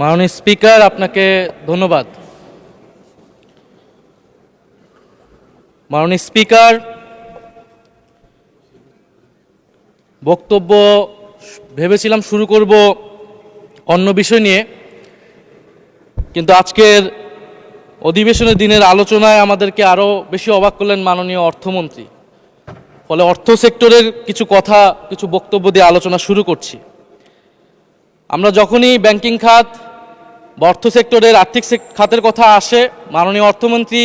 মাননীয় স্পিকার, আপনাকে ধন্যবাদ। মাননীয় স্পিকার, বক্তব্য ভেবেছিলাম শুরু করব অন্য বিষয় নিয়ে, কিন্তু আজকের অধিবেশনের দিনের আলোচনায় আমাদেরকে আরও বেশি অবাক করলেন মাননীয় অর্থমন্ত্রী। ফলে অর্থ সেক্টরের কিছু বক্তব্য দিয়ে আলোচনা শুরু করছি। আমরা যখনই ব্যাংকিং খাত বা অর্থ সেক্টরের আর্থিক খাতের কথা আসে, মাননীয় অর্থমন্ত্রী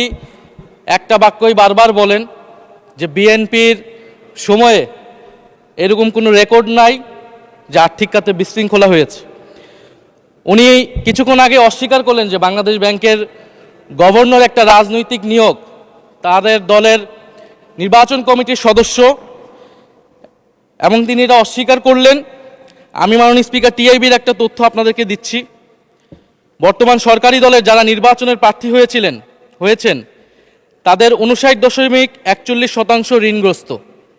একটা বাক্যই বারবার বলেন যে বিএনপির সময়ে এরকম কোনো রেকর্ড নাই যে আর্থিক খাতে বিশৃঙ্খলা হয়েছে। উনি কিছুক্ষণ আগে অস্বীকার করলেন যে বাংলাদেশ ব্যাংকের গভর্নর একটা রাজনৈতিক নিয়োগ, তাদের দলের নির্বাচন কমিটির সদস্য, এবং তিনি এটা অস্বীকার করলেন। আমি মাননীয় স্পিকার টিআইবির একটা তথ্য আপনাদেরকে দিচ্ছি। বর্তমান সরকারি দলের যারা নির্বাচনের প্রার্থী হয়েছেন তাদের 59.41% ঋণগ্রস্ত,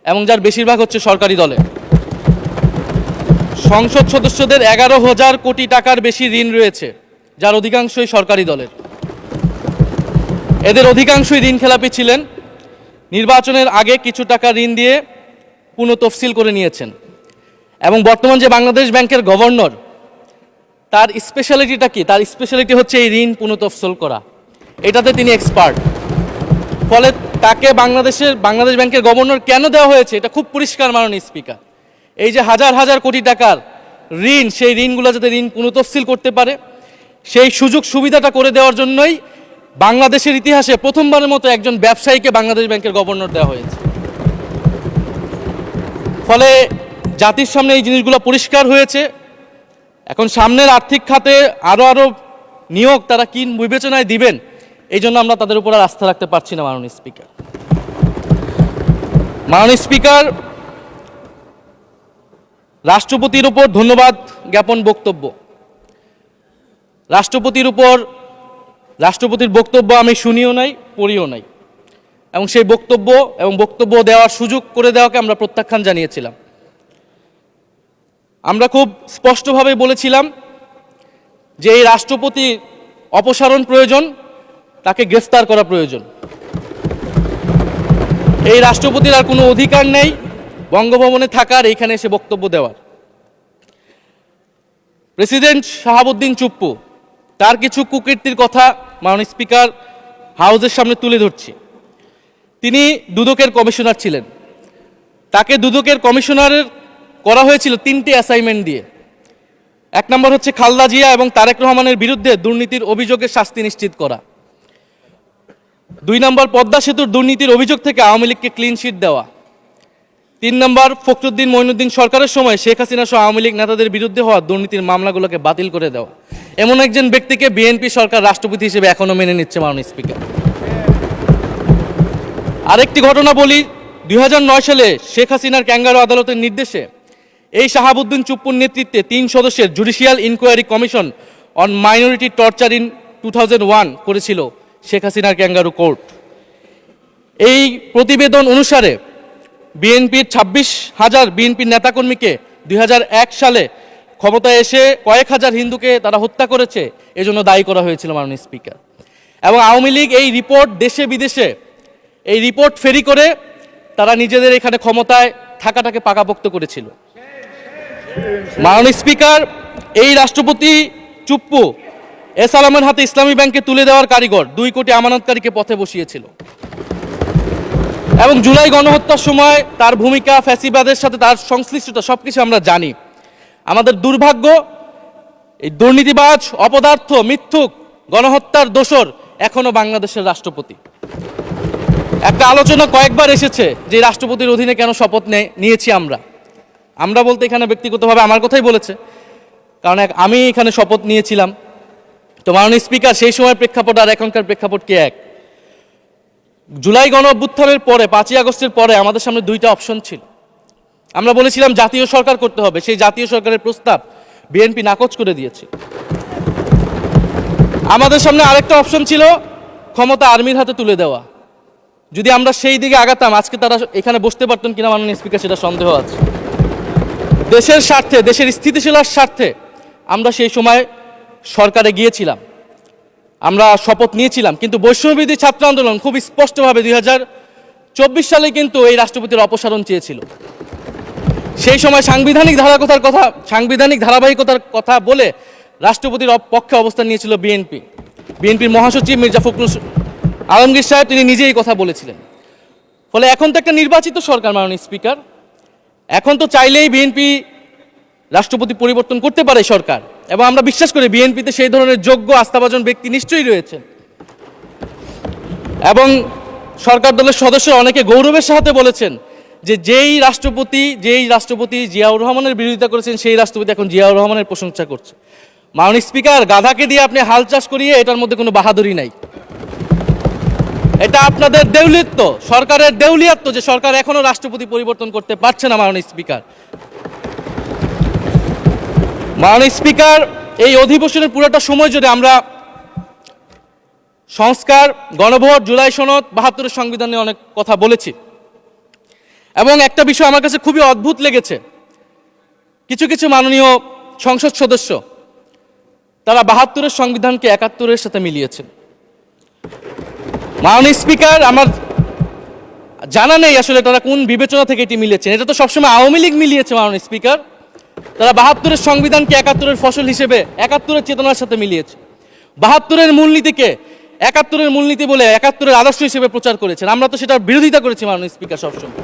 এবং যার বেশিরভাগ হচ্ছে সরকারি দলে। সংসদ সদস্যদের 11,000 কোটি টাকার বেশি ঋণ রয়েছে, যার অধিকাংশই সরকারি দলের। এদের অধিকাংশই ঋণ খেলাপি ছিলেন, নির্বাচনের আগে কিছু টাকা ঋণ দিয়ে পুনঃতফসিল করে নিয়েছেন। এবং বর্তমান যে বাংলাদেশ ব্যাংকের গভর্নর, তার স্পেশালিটিটা কি? তার স্পেশালিটি হচ্ছে এই ঋণ পুনঃতফসিল করা, এটাতে তিনি এক্সপার্ট। ফলে তাকে বাংলাদেশ ব্যাংকের গভর্নর কেন দেওয়া হয়েছে এটা খুব পরিষ্কার মাননীয় স্পিকার। এই যে হাজার হাজার কোটি টাকার ঋণ, সেই ঋণগুলো যাতে ঋণ পুনঃতফসিল করতে পারে, সেই সুযোগ সুবিধাটা করে দেওয়ার জন্যই বাংলাদেশের ইতিহাসে প্রথমবারের মতো একজন ব্যবসায়ীকে বাংলাদেশ ব্যাংকের গভর্নর দেওয়া হয়েছে। ফলে জাতির সামনে এই জিনিসগুলো পরিষ্কার হয়েছে। এখন সামনের আর্থিক খাতে আরও নিয়োগ তারা কি বিবেচনায় দিবেন, এই জন্য আমরা তাদের উপর আর আস্থা রাখতে পারছি না মাননীয় স্পিকার। মাননীয় স্পিকার, রাষ্ট্রপতির উপর ধন্যবাদ জ্ঞাপন বক্তব্য। রাষ্ট্রপতির বক্তব্য আমি শুনিও নাই, পড়িও নাই, এবং সেই বক্তব্য দেওয়ার সুযোগ করে দেওয়াকে আমরা প্রত্যাখ্যান জানিয়েছিলাম। আমরা খুব স্পষ্টভাবে বলেছিলাম যে এই রাষ্ট্রপতির অপসারণ প্রয়োজন, তাকে গ্রেফতার করা প্রয়োজন। এই রাষ্ট্রপতির আর কোনো অধিকার নেই বঙ্গভবনে থাকার, এইখানে এসে বক্তব্য দেওয়ার। প্রেসিডেন্ট শাহাবুদ্দিন চুপ্পু, তার কিছু কুকীর্তির কথা মাননীয় স্পিকার হাউসের সামনে তুলে ধরছি। তিনি দুদকের কমিশনার ছিলেন। তাকে দুদকের কমিশনারের করা হয়েছিল 3টি অ্যাসাইনমেন্ট দিয়ে। 1 নম্বর হচ্ছে খালেদা জিয়া এবং তারেক রহমানের বিরুদ্ধে দুর্নীতির অভিযোগের শাস্তি নিশ্চিত করা। 2 নম্বর পদ্মা সেতুর দুর্নীতির অভিযোগ থেকে আওয়ামী লীগকে ক্লিন শিট দেওয়া। 3 নম্বর ফখরুদ্দিন মঈনুদ্দিন সরকারের সময় শেখ হাসিনা সহ আওয়ামী লীগ নেতাদের বিরুদ্ধে হওয়া দুর্নীতির মামলাগুলোকে বাতিল করে দেওয়া। এমন একজন ব্যক্তিকে বিএনপি সরকার রাষ্ট্রপতি হিসেবে এখনো মেনে নিচ্ছে মাননীয় স্পিকার। আরেকটি ঘটনা বলি, 2009 সালে শেখ হাসিনার ক্যাঙ্গারু আদালতের নির্দেশে এই শাহাবুদ্দিন চুপ্পুর নেতৃত্বে 3 সদস্যের judicial inquiry commission on minority torture in 2001 করেছিল শেখ হাসিনার ক্যাঙ্গারু কোর্ট। এই প্রতিবেদন অনুসারে বিএনপির 26,000 বিএনপির নেতাকর্মীকে 2001 সালে ক্ষমতায় এসে কয়েক হাজার হিন্দুকে তারা হত্যা করেছে, এজন্য দায়ী করা হয়েছিল মাননীয় স্পিকার। এবং আওয়ামী লীগ এই রিপোর্ট দেশে বিদেশে এই রিপোর্ট ফেরি করে তারা নিজেদের এখানে ক্ষমতায় থাকাটাকে পাকাপোক্ত করেছিল। মাননীয় স্পিকার, এই রাষ্ট্রপতি চুপ্পু এস আলমের হাতে ইসলামী ব্যাংকে তুলে দেওয়ার কারিগর, 2 কোটি আমানতকারীকে পথে বসিয়েছিল। এবং জুলাই গণহত্যার সময় তার ভূমিকা, ফ্যাসিবাদের সাথে তার সংশ্লিষ্টতা সবকিছু আমরা জানি। আমাদের দুর্ভাগ্য, এই দুর্নীতিবাজ, অপদার্থ, মিথ্যুক, গণহত্যার দোষর এখনো বাংলাদেশের রাষ্ট্রপতি। একটা আলোচনা কয়েকবার এসেছে যে রাষ্ট্রপতির অধীনে কেন শপথ নিয়েছি আমরা বলতে এখানে ব্যক্তিগতভাবে আমার কথাই বলেছে, কারণ আমি এখানে শপথ নিয়েছিলাম। তো মাননীয় স্পিকার, সেই সময়ের প্রেক্ষাপট আর এখনকার প্রেক্ষাপট কি এক? জুলাই গণ অভ্যুত্থানের পরে 5ই আগস্টের পরে আমাদের সামনে 2টা অপশন ছিল। আমরা বলেছিলাম জাতীয় সরকার করতে হবে, সেই জাতীয় সরকারের প্রস্তাব বিএনপি নাকচ করে দিয়েছে। আমাদের সামনে আরেকটা অপশন ছিল ক্ষমতা আর্মির হাতে তুলে দেওয়া। যদি আমরা সেই দিকে আগাতাম, আজকে তারা এখানে বসতে পারতেন কিনা মাননীয় স্পিকার সেটা সন্দেহ আছে। দেশের স্বার্থে, দেশের স্থিতিশীলতার স্বার্থে আমরা সেই সময় সরকারে গিয়েছিলাম, আমরা শপথ নিয়েছিলাম, কিন্তু বৈষম্যবিরোধী ছাত্র আন্দোলন খুব স্পষ্টভাবে 2024 সালে কিন্তু এই রাষ্ট্রপতির অপসারণ চেয়েছিল। সেই সময় সাংবিধানিক ধারাবাহিকতার কথা বলে রাষ্ট্রপতির পক্ষে অবস্থান নিয়েছিল বিএনপির মহাসচিব মির্জা ফখরুল আলমগীর সাহেব, তিনি নিজেই কথা বলেছিলেন। ফলে এখন তো একটা নির্বাচিত সরকার মাননীয় স্পিকার, এখন তো চাইলেই বিএনপি রাষ্ট্রপতি পরিবর্তন করতে পারে সরকার, এবং আমরা বিশ্বাস করি বিএনপিতে সেই ধরনের যোগ্য আস্থাভাজন ব্যক্তি নিশ্চয়ই রয়েছেন। এবং সরকার দলের সদস্যরা অনেকে গৌরবের সাথে বলেছেন যে যেই রাষ্ট্রপতি জিয়াউর রহমানের বিরোধিতা করেছেন সেই রাষ্ট্রপতি এখন জিয়াউর রহমানের প্রশংসা করছে। মাননীয় স্পিকার, গাধাকে দিয়ে আপনি হাল চাষ করিয়ে এটার মধ্যে কোনো বাহাদুরি নাই। এটা আপনাদের দেউলিয়ত্ব, সরকারের দেউলিয়াত্ব যে সরকার এখনো রাষ্ট্রপতি পরিবর্তন করতে পারছে না। মাননীয় স্পিকার, এই অধিবেশনের পুরোটা সময় জুড়ে আমরা সংস্কার, গণভোট, জুলাই সনদ, 72-এর সংবিধান নিয়ে অনেক কথা বলেছি। এবং একটা বিষয় আমার কাছে খুবই অদ্ভুত লেগেছে, কিছু মাননীয় সংসদ সদস্য তারা 72-এর সংবিধানকে 71-এর সাথে মিলিয়েছেন। মাননীয় স্পিকার, আমার জানা নেই আসলে তারা কোন বিবেচনা থেকে এটি মিলিয়েছেন। এটা তো সবসময় আওয়ামী লীগ মিলিয়েছে মাননীয় স্পিকার। তারা 72-এর সংবিধানকে 71-এর ফসল হিসেবে 71-এর চেতনার সাথে মিলিয়েছে। 72-এর মূলনীতিকে 71-এর মূলনীতি বলে 71-এর আদর্শ হিসেবে প্রচার করেছেন। আমরা তো সেটার বিরোধিতা করেছি মাননীয় স্পিকার সবসময়,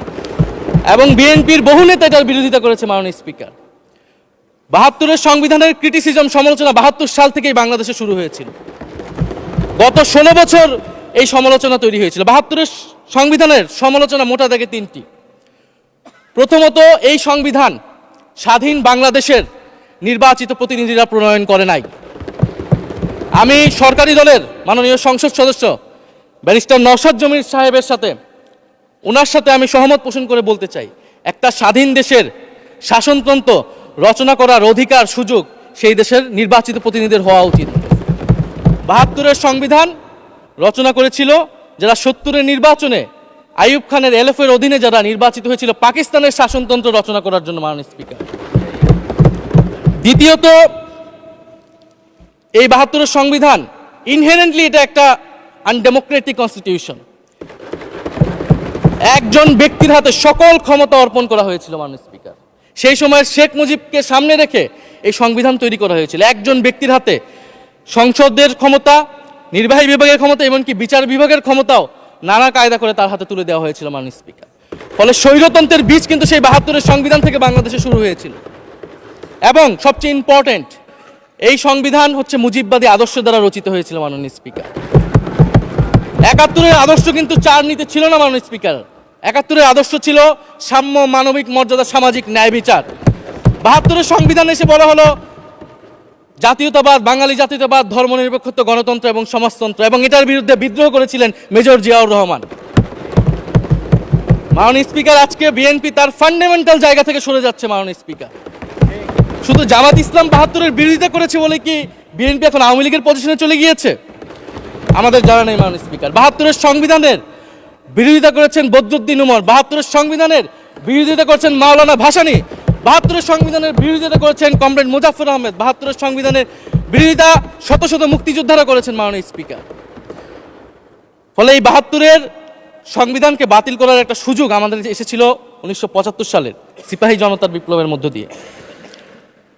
এবং বিএনপির বহু নেতা এটার বিরোধিতা করেছে মাননীয় স্পিকার। 72-এর সংবিধানের ক্রিটিসিজম, সমালোচনা 72 সাল থেকেই বাংলাদেশে শুরু হয়েছিল। গত 16 বছর এই সমালোচনা তৈরি হয়েছিল। 72-এর সংবিধানের সমালোচনা মোটা দাগে তিনটি। প্রথমত, এই সংবিধান স্বাধীন বাংলাদেশের নির্বাচিত প্রতিনিধিরা প্রণয়ন করে নাই। আমি সরকারি দলের মাননীয় সংসদ সদস্য ব্যারিস্টার নওশাদ জমির সাহেবের সাথে, ওনার সাথে আমি সহমত পোষণ করে বলতে চাই, একটা স্বাধীন দেশের শাসনতন্ত্র রচনা করার অধিকার, সুযোগ সেই দেশের নির্বাচিত প্রতিনিধিদের হওয়া উচিত। 72-এর সংবিধান রচনা করেছিল যারা 70-এর নির্বাচনে আইয়ুব খানের এলএফের অধীনে যারা নির্বাচিত হয়েছিল পাকিস্তানের শাসনতন্ত্র রচনা করার জন্য মাননীয় স্পিকার। দ্বিতীয়ত, এই 72-এর সংবিধান ইনহেরেন্টলি এটা একটা আনডেমোক্রেটিক কনস্টিটিউশন। একজন ব্যক্তির হাতে সকল ক্ষমতা অর্পণ করা হয়েছিল মাননীয় স্পিকার। সেই সময়ের শেখ মুজিবকে সামনে রেখে এই সংবিধান তৈরি করা হয়েছিল। একজন ব্যক্তির হাতে সংসদের ক্ষমতা, নির্বাহী বিভাগের ক্ষমতা, এমনকি বিচার বিভাগের ক্ষমতাও নানা কায়দা করে তার হাতে তুলে দেওয়া হয়েছিল মাননীয় স্পিকার। ফলে স্বৈরতন্ত্রের বীজ কিন্তু সেই 72-এর সংবিধান থেকে বাংলাদেশে শুরু হয়েছিল। এবং সবচেয়ে ইম্পর্টেন্ট, এই সংবিধান হচ্ছে মুজিববাদী আদর্শ দ্বারা রচিত হয়েছিল মাননীয় স্পিকার। 71-এর আদর্শ কিন্তু চার নীতি ছিল না মাননীয় স্পিকার। 71-এর আদর্শ ছিল সাম্য, মানবিক মর্যাদা, সামাজিক ন্যায় বিচার। 72-এর সংবিধান এসে বলা হলো জাতীয়তাবাদ, বাঙালি জাতীয়তাবাদ, ধর্মনিরপেক্ষত্ব, গণতন্ত্র এবং সমাজতন্ত্র, এবং এটার বিরুদ্ধে বিদ্রোহ করেছিলেন মেজর জিয়াউর রহমান। মাননীয় স্পিকার, আজকে বিএনপি তার ফান্ডামেন্টাল জায়গা থেকে সরে যাচ্ছে মাননীয় স্পিকার। শুধু জামাত ইসলাম 72-এর বিরোধিতা করেছে বলে কি বিএনপি এখন আওয়ামী লীগের পজিশনে চলে গিয়েছে? আমাদের জানা নেই মাননীয় স্পিকার। 72-এর সংবিধানের বিরোধিতা করেছেন বদরুদ্দিন উমর, 72-এর সংবিধানের বিরোধিতা করেছেন মাওলানা ভাসানী, 72-এর সংবিধানের বিরোধিতা করেছেন কমরেড মুজাফফর আহমেদ, 72-এর সংবিধানের বিরোধিতা শত শত মুক্তিযোদ্ধারা করেছেন মাননীয় স্পিকার। ফলে এই 72-এর সংবিধানকে বাতিল করার একটা সুযোগ আমাদের এসেছিল 1975 সালের সিপাহী জনতার বিপ্লবের মধ্য দিয়ে।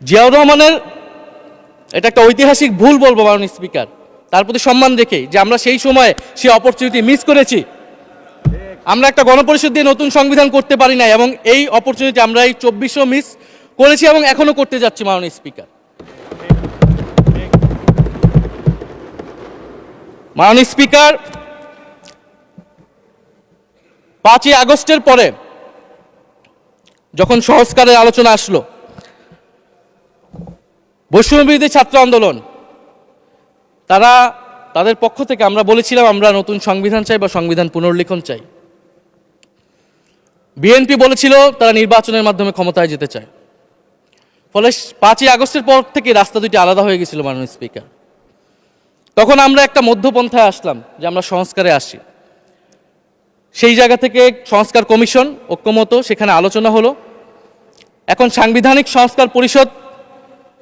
জিয়াউর রহমানের এটা একটা ঐতিহাসিক ভুল বলবো মাননীয় স্পিকার, তার প্রতি সম্মান রেখে, যে আমরা সেই সময় সেই অপরচুনিটি মিস করেছি। আমরা একটা গণপরিষদ দিয়ে নতুন সংবিধান করতে পারি না, এবং এই অপরচুনিটি আমরা এই 24-ও মিস করেছি এবং এখনো করতে যাচ্ছি মাননীয় স্পিকার। মাননীয় স্পিকার, 5ই আগস্টের পরে যখন সংস্কারের আলোচনা আসলো, বৈষম্যবিরোধী ছাত্র আন্দোলন তাদের পক্ষ থেকে আমরা বলেছিলাম আমরা নতুন সংবিধান চাই বা সংবিধান পুনর্লিখন চাই। বিএনপি বলেছিল তারা নির্বাচনের মাধ্যমে ক্ষমতায় যেতে চায়। ফলে 5ই আগস্টের পর থেকে রাস্তা দুটি আলাদা হয়ে গেছিল মাননীয় স্পিকার। তখন আমরা একটা মধ্যপন্থায় আসলাম যে আমরা সংস্কারে আসি। সেই জায়গা থেকে সংস্কার কমিশন ঐক্যমত, সেখানে আলোচনা হলো। এখন সাংবিধানিক সংস্কার পরিষদ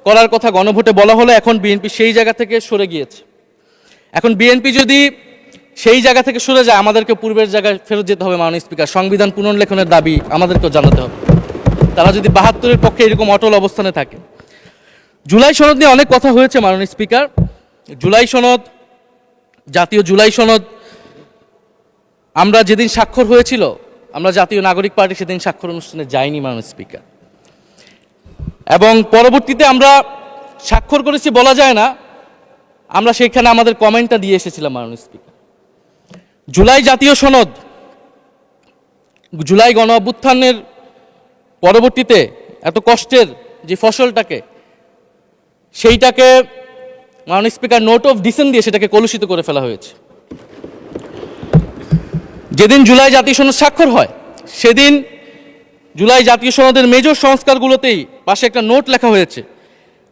করার কথা গণভোটে বলা হলো, এখন বিএনপি সেই জায়গা থেকে সরে গিয়েছে। এখন বিএনপি যদি সেই জায়গা থেকে সরে যায়, আমাদেরকে পূর্বের জায়গায় ফেরত যেতে হবে। মাননীয় স্পিকার, সংবিধান পুনর্লেখনের দাবি আমাদেরকেও জানাতে হবে। তারা যদি ৭২-এর পক্ষে এরকম অটল অবস্থানে থাকে। জুলাই সনদ নিয়ে অনেক কথা হয়েছে মাননীয় স্পিকার। জুলাই সনদ, জাতীয় জুলাই সনদ, আমরা যেদিন স্বাক্ষর হয়েছিল, আমরা জাতীয় নাগরিক পার্টি সেদিন স্বাক্ষর অনুষ্ঠানে যাইনি মাননীয় স্পিকার, এবং পরবর্তীতে আমরা স্বাক্ষর করেছি বলা যায় না, আমরা সেখানে আমাদের কমেন্টটা দিয়ে এসেছিলাম মাননীয় স্পিকার। জুলাই জাতীয় সনদ, জুলাই গণ অভ্যুত্থানের পরবর্তীতে এত কষ্টের যে ফসলটাকে, সেইটাকে মাননীয় স্পিকার নোট অফ ডিসেন্ট দিয়ে সেটাকে কলুষিত করে ফেলা হয়েছে। যেদিন জুলাই জাতীয় সনদ স্বাক্ষর হয়, সেদিন জুলাই জাতীয় সনদের মেজর সংস্কারগুলোতেই পাশে একটা নোট লেখা হয়েছে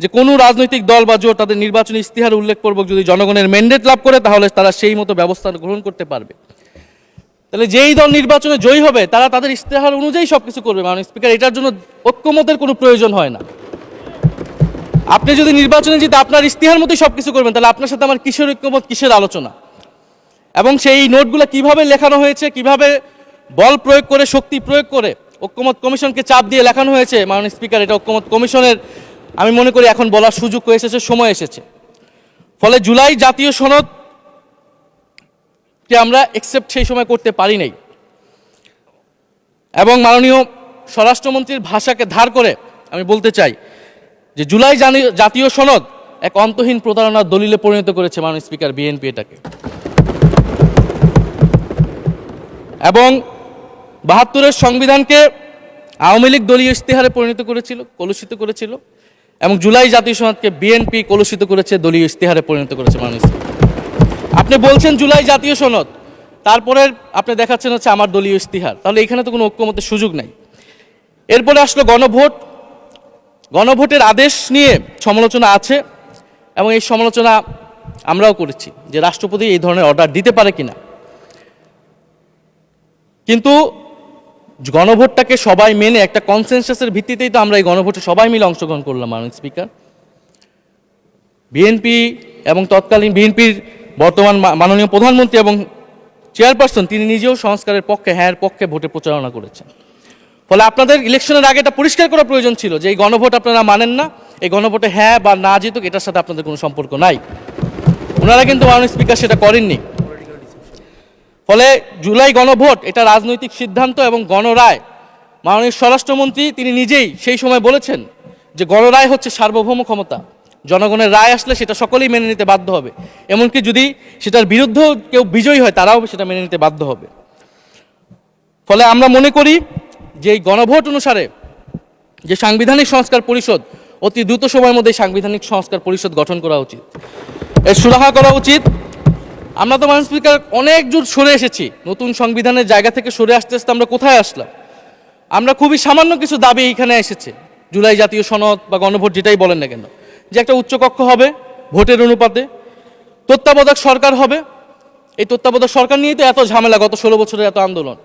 যে কোনো রাজনৈতিক দল বা জোট তাদের নির্বাচনী ইস্তিহার উল্লেখপূর্বক যদি জনগণের ম্যান্ডেট লাভ করে, তাহলে তারা সেই মতো ব্যবস্থা গ্রহণ করতে পারবে। তাহলে যেই দল নির্বাচনে জয়ী হবে, তারা তাদের ইস্তেহার অনুযায়ী সবকিছু করবে মাননীয় স্পিকার। এটার জন্য ঐক্যমতের কোনো প্রয়োজন হয় না। আপনি যদি নির্বাচনে জিতে আপনার ইস্তেহার মতোই সবকিছু করবেন, তাহলে আপনার সাথে আমার কিসের ঐক্যমত, কিসের আলোচনা? এবং সেই নোটগুলো কিভাবে লেখানো হয়েছে, কিভাবে বল প্রয়োগ করে, শক্তি প্রয়োগ করে ঐক্যমত কমিশনকে চাপ দিয়ে লেখানো হয়েছে মাননীয় স্পিকার, এটা ঐক্যমত কমিশনের আমি মনে করি এখন বলার সুযোগ হয়ে এসেছে, সময় এসেছে। ফলে জুলাই জাতীয় সনদ কে আমরা একসেপ্ট সেই সময় করতে পারি নাই, এবং মাননীয় স্বরাষ্ট্রমন্ত্রীর ভাষাকে ধার করে আমি বলতে চাই যে জুলাই জাতীয় সনদ এক অন্তহীন প্রতারণার দলিলে পরিণত করেছে মাননীয় স্পিকার বিএনপি এটাকে। এবং ৭২-এর সংবিধানকে আওয়ামী লীগ দলীয় ইস্তেহারে পরিণত করেছিল, কলুষিত করেছিল, এবং জুলাই জাতীয় সনদকে বিএনপি কলুষিত করেছে, দলীয় ইস্তেহারে পরিণত করেছে মাননীয় স্পিকার। আপনি বলছেন জুলাই জাতীয় সনদ, তারপরে আপনি দেখাচ্ছেন হচ্ছে আমার দলীয় ইস্তিহার, তাহলে এখানে তো কোনো ঐক্যমতের সুযোগ নাই। এরপরে আসলো গণভোট। গণভোটের আদেশ নিয়ে সমালোচনা আছে, এবং এই সমালোচনা আমরাও করেছি যে রাষ্ট্রপতি এই ধরনের অর্ডার দিতে পারে কিনা। কিন্তু গণভোটটাকে সবাই মেনে একটা কনসেনসাসের ভিত্তিতেই তো আমরা এই গণভোটে সবাই মিলে অংশগ্রহণ করলাম মাননীয় স্পিকার। বিএনপি এবং তৎকালীন বিএনপির বর্তমান মাননীয় প্রধানমন্ত্রী এবং চেয়ারপারসন, তিনি নিজেও সংস্কারের পক্ষে, হ্যাঁ পক্ষে ভোটে প্রচারণা করেছেন। ফলে আপনাদের ইলেকশনের আগে এটা পরিষ্কার করা প্রয়োজন ছিল যে এই গণভোট আপনারা মানেন না, এই গণভোটে হ্যাঁ বা না জিতুক এটার সাথে আপনাদের কোনো সম্পর্ক নাই। ওনারা কিন্তু মাননীয় স্পিকার সেটা করেননি। ফলে জুলাই গণভোট এটা রাজনৈতিক সিদ্ধান্ত এবং গণরায়। মাননীয় স্বরাষ্ট্রমন্ত্রী তিনি নিজেই সেই সময় বলেছেন যে গণরায় হচ্ছে সার্বভৌম ক্ষমতা, জনগণের রায় আসলে সেটা সকলেই মেনে নিতে বাধ্য হবে, এমনকি যদি সেটার বিরুদ্ধেও কেউ বিজয়ী হয় তারাও সেটা মেনে নিতে বাধ্য হবে। ফলে আমরা মনে করি যে এই গণভোট অনুসারে যে সাংবিধানিক সংস্কার পরিষদ, অতি দ্রুত সময়ের মধ্যে সাংবিধানিক সংস্কার পরিষদ গঠন করা উচিত, এর সুরাহা করা উচিত। আমরা তো মাননীয় স্পিকার অনেক দূর সরে এসেছি, নতুন সংবিধানের জায়গা থেকে সরে আসতে আসতে আমরা কোথায় আসলাম? আমরা খুবই সামান্য কিছু দাবি এখানে এসেছে, জুলাই জাতীয় সনদ বা গণভোট যেটাই বলেন না কেন, যে একটা উচ্চকক্ষ হবে ভোটের অনুপাতে, তত্ত্বাবধায়ক সরকার হবে। এই তত্ত্বাবধায়ক সরকার নিয়েই তো এত ঝামেলা, গত 16 বছরের এত আন্দোলন।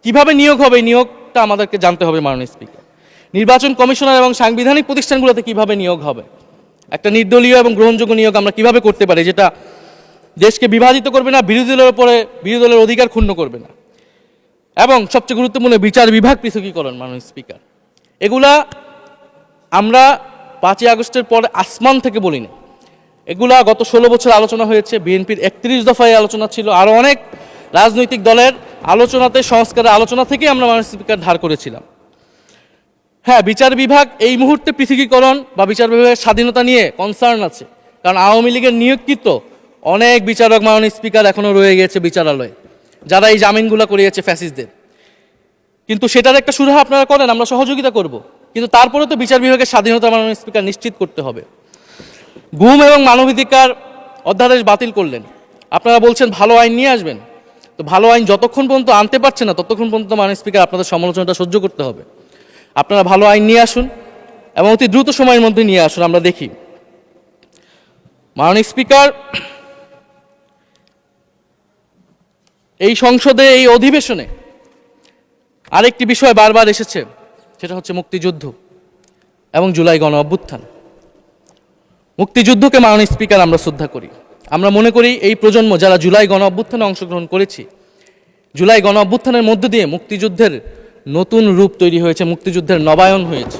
কিভাবে নিয়োগ হবে, এই নিয়োগটা আমাদেরকে জানতে হবে মাননীয় স্পিকার। নির্বাচন কমিশনার এবং সাংবিধানিক প্রতিষ্ঠানগুলোতে কিভাবে নিয়োগ হবে, একটা নির্দলীয় এবং গ্রহণযোগ্য নিয়োগ আমরা কিভাবে করতে পারি, যেটা দেশকে বিভাজিত করবে না, বিরোধী দলের উপরে বিরোধী দলের অধিকার ক্ষুণ্ণ করবে না, এবং সবচেয়ে গুরুত্বপূর্ণ বিচার বিভাগ পৃথকীকরণ মাননীয় স্পিকার। এগুলা আমরা 5ই আগস্টের পরে আসমান থেকে বলি না, এগুলা গত 16 বছর আলোচনা হয়েছে। বিএনপির 31 দফায় আলোচনা ছিল, আরও অনেক রাজনৈতিক দলের আলোচনাতে, সংস্কারের আলোচনা থেকেই আমরা মাননীয় স্পিকার ধার করেছিলাম। হ্যাঁ, বিচার বিভাগ এই মুহূর্তে পৃথকীকরণ বা বিচার বিভাগের স্বাধীনতা নিয়ে কনসার্ন আছে, কারণ আওয়ামী লীগের নিয়োগকৃত অনেক বিচারক মাননীয় স্পিকার এখনও রয়ে গেছে বিচারালয়ে, যারা এই জামিনগুলো করিয়েছে ফ্যাসিস্টদের। কিন্তু সেটার একটা সুরাহা আপনারা করেন, আমরা সহযোগিতা করব, কিন্তু তারপরে তো বিচার বিভাগের স্বাধীনতা মাননীয় স্পিকার নিশ্চিত করতে হবে। গুম এবং মানবাধিকার অধ্যাদেশ বাতিল করলেন, আপনারা বলছেন ভালো আইন নিয়ে আসবেন, তো ভালো আইন যতক্ষণ পর্যন্ত আনতে পারছেন না ততক্ষণ পর্যন্ত মাননীয় স্পিকার আপনাদের সমালোচনাটা সহ্য করতে হবে। আপনারা ভালো আইন নিয়ে আসুন এবং অতি দ্রুত সময়ের মধ্যে নিয়ে আসুন, আমরা দেখি। মাননীয় স্পিকার, এই সংসদে, এই অধিবেশনে আরেকটি বিষয় বারবার এসেছে, সেটা হচ্ছে মুক্তিযুদ্ধ এবং জুলাই গণ অভ্যুত্থান। মুক্তিযুদ্ধকে মাননীয় স্পিকার আমরা শ্রদ্ধা করি। আমরা মনে করি এই প্রজন্ম যারা জুলাই গণ অভ্যুত্থানে অংশগ্রহণ করেছি, জুলাই গণ অভ্যুত্থানের মধ্য দিয়ে মুক্তিযুদ্ধের নতুন রূপ তৈরি হয়েছে, মুক্তিযুদ্ধের নবায়ন হয়েছে।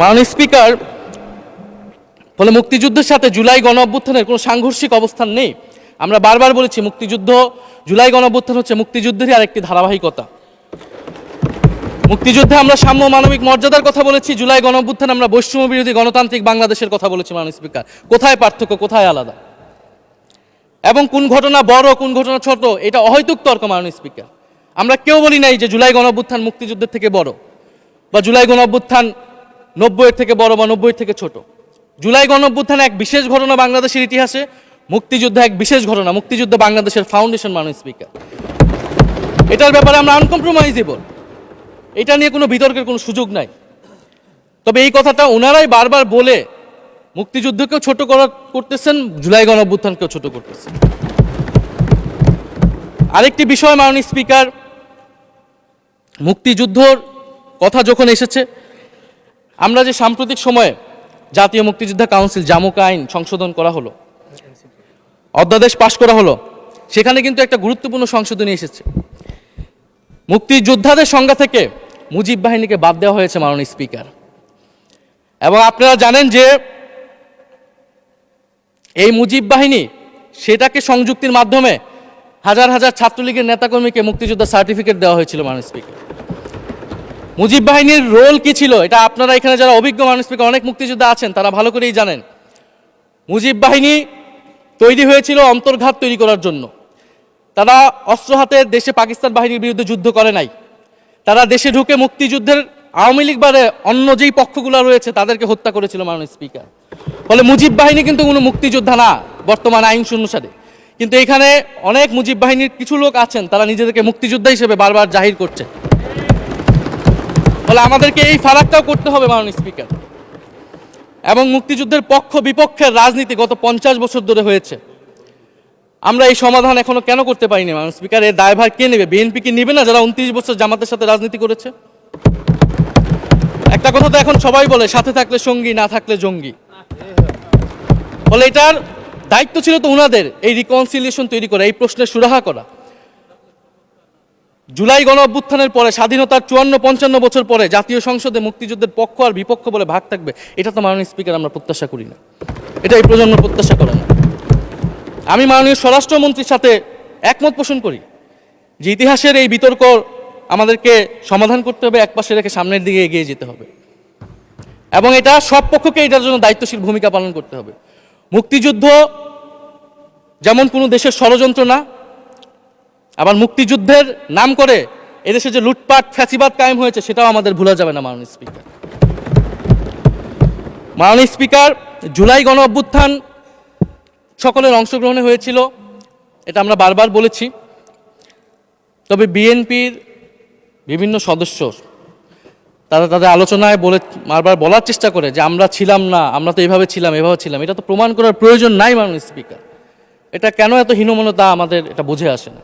মাননীয় স্পিকার, ফলে মুক্তিযুদ্ধের সাথে জুলাই গণ অভ্যুত্থানের কোনো সাংঘর্ষিক অবস্থান নেই। আমরা বারবার বলেছি মুক্তিযুদ্ধ, জুলাই গণ অভ্যুত্থান হচ্ছে মুক্তিযুদ্ধেরই আরেকটি ধারাবাহিকতা। মুক্তিযুদ্ধে আমরা সাম্য মানবিক মর্যাদার কথা বলেছি, জুলাই গণ অভ্যুত্থানে আমরা বৈষম্য বিরোধী গণতান্ত্রিক বাংলাদেশের কথা বলেছি। মাননীয় স্পিকার, কোথায় পার্থক্য, কোথায় আলাদা, এবং কোন ঘটনা বড় কোন ঘটনা ছোট, এটা অহৈতুক তর্ক। মাননীয় স্পিকার, আমরা কেউ বলি নাই যে জুলাই গণ অভ্যুত্থান মুক্তিযুদ্ধের থেকে বড়, বা জুলাই গণ অভ্যুত্থান 90-এর থেকে বড় বা 90-এর থেকে ছোট। জুলাই গণ অভ্যুত্থান এক বিশেষ ঘটনা বাংলাদেশের ইতিহাসে, মুক্তিযুদ্ধ এক বিশেষ ঘটনা, মুক্তিযুদ্ধ বাংলাদেশের ফাউন্ডেশন। মাননীয় স্পিকার, এটার ব্যাপারে আমরা আনকম্প্রোমাইজেবল, এটা নিয়ে কোনো বিতর্কের কোনো সুযোগ নাই। তবে এই কথাটা ওনারাই বারবার বলে মুক্তিযুদ্ধকেও ছোট করতেছেন, জুলাই গণ অভ্যুত্থানকেও ছোট করতেছেন। আরেকটি বিষয় মাননীয় স্পিকার, মুক্তিযুদ্ধর কথা যখন এসেছে, আমরা যে সাম্প্রতিক সময়ে জাতীয় মুক্তিযোদ্ধা কাউন্সিল জামুক আইন সংশোধন করা হলো, অধ্যাদেশ পাশ করা হলো, সেখানে কিন্তু একটা গুরুত্বপূর্ণ সংশোধনী এসেছে। মুক্তিযোদ্ধাদের সংজ্ঞা থেকে মুজিব বাহিনীকে বাদ দেওয়া হয়েছে মাননীয় স্পিকার। এবং আপনারা জানেন যে এই মুজিব বাহিনী, সেটাকে সংযুক্তির মাধ্যমে হাজার হাজার ছাত্রলীগের নেতাকর্মীকে মুক্তিযোদ্ধা সার্টিফিকেট দেওয়া হয়েছিল। মাননীয় স্পিকার, মুজিব বাহিনীর রোল কি ছিল এটা আপনারা এখানে যারা অভিজ্ঞ মাননীয় স্পিকার অনেক মুক্তিযোদ্ধা আছেন তারা ভালো করেই জানেন। মুজিব বাহিনী তৈরি হয়েছিল অন্তর্ঘাত তৈরি করার জন্য। তারা অস্ত্র হাতে দেশে পাকিস্তান বাহিনীর বিরুদ্ধে যুদ্ধ করে নাই, তারা দেশে ঢুকে মুক্তিযুদ্ধের আওয়ামী লীগ বারে অন্য যেই পক্ষগুলো রয়েছে তাদেরকে হত্যা করেছিল। মাননীয় স্পিকার, ফলে মুজিব বাহিনী কিন্তু কোনো মুক্তিযোদ্ধা না বর্তমান আইন অনুসারে। কিন্তু এখানে অনেক মুজিব বাহিনীর কিছু লোক আছেন, তারা নিজেদেরকে মুক্তিযোদ্ধা হিসেবে বারবার জাহির করছে। ফলে আমাদেরকে এই ফারাকটাও করতে হবে মাননীয় স্পিকার। এবং মুক্তিযুদ্ধের পক্ষ বিপক্ষের রাজনীতি গত 50 বছর ধরে হয়েছে, আমরা এই সমাধান এখনো কেন করতে পারিনি মাননীয় স্পিকার? এর দায়ভার কে নেবে? বিএনপি কি নেবে না, যারা 29 বছর জামাতের সাথে রাজনীতি করেছে? একটা কথা তো এখন সবাই বলে, সাথে থাকলে সঙ্গী, না থাকলে জঙ্গি। ফলে এটার দায়িত্ব ছিল তো উনাদের, এই রিকনসিলিয়েশন তৈরি করা, এই প্রশ্নের সুরাহা করা। জুলাই গণ অভ্যুত্থানের পরে, স্বাধীনতার 54-55 বছর পরে জাতীয় সংসদে মুক্তিযুদ্ধের পক্ষ আর বিপক্ষ বলে ভাগ থাকবে, এটা তো মাননীয় স্পিকার আমরা প্রত্যাশা করি না, এটা এই প্রজন্ম প্রত্যাশা করে না। আমি মাননীয় স্বরাষ্ট্রমন্ত্রীর সাথে একমত পোষণ করি যে ইতিহাসের এই বিতর্ক আমাদেরকে সমাধান করতে হবে, একপাশে রেখে সামনের দিকে এগিয়ে যেতে হবে, এবং এটা সব পক্ষকে এটার জন্য দায়িত্বশীল ভূমিকা পালন করতে হবে। মুক্তিযুদ্ধ যেমন কোনো দেশের ষড়যন্ত্র না, আবার মুক্তিযুদ্ধের নাম করে এদেশে যে লুটপাট ফ্যাসিবাদ কায়েম হয়েছে সেটাও আমাদের ভুলা যাবে না মাননীয় স্পিকার। মাননীয় স্পিকার, জুলাই গণ অভ্যুত্থান সকলের অংশগ্রহণে হয়েছিল, এটা আমরা বারবার বলেছি। তবে বিএনপির বিভিন্ন সদস্য তারা তাদের আলোচনায় বারবার বলার চেষ্টা করে যে আমরা ছিলাম না, আমরা তো এভাবে ছিলাম, এভাবে ছিলাম। এটা তো প্রমাণ করার প্রয়োজন নাই মাননীয় স্পিকার। এটা কেন এত হীনমন্যতা আমাদের এটা বুঝে আসে না।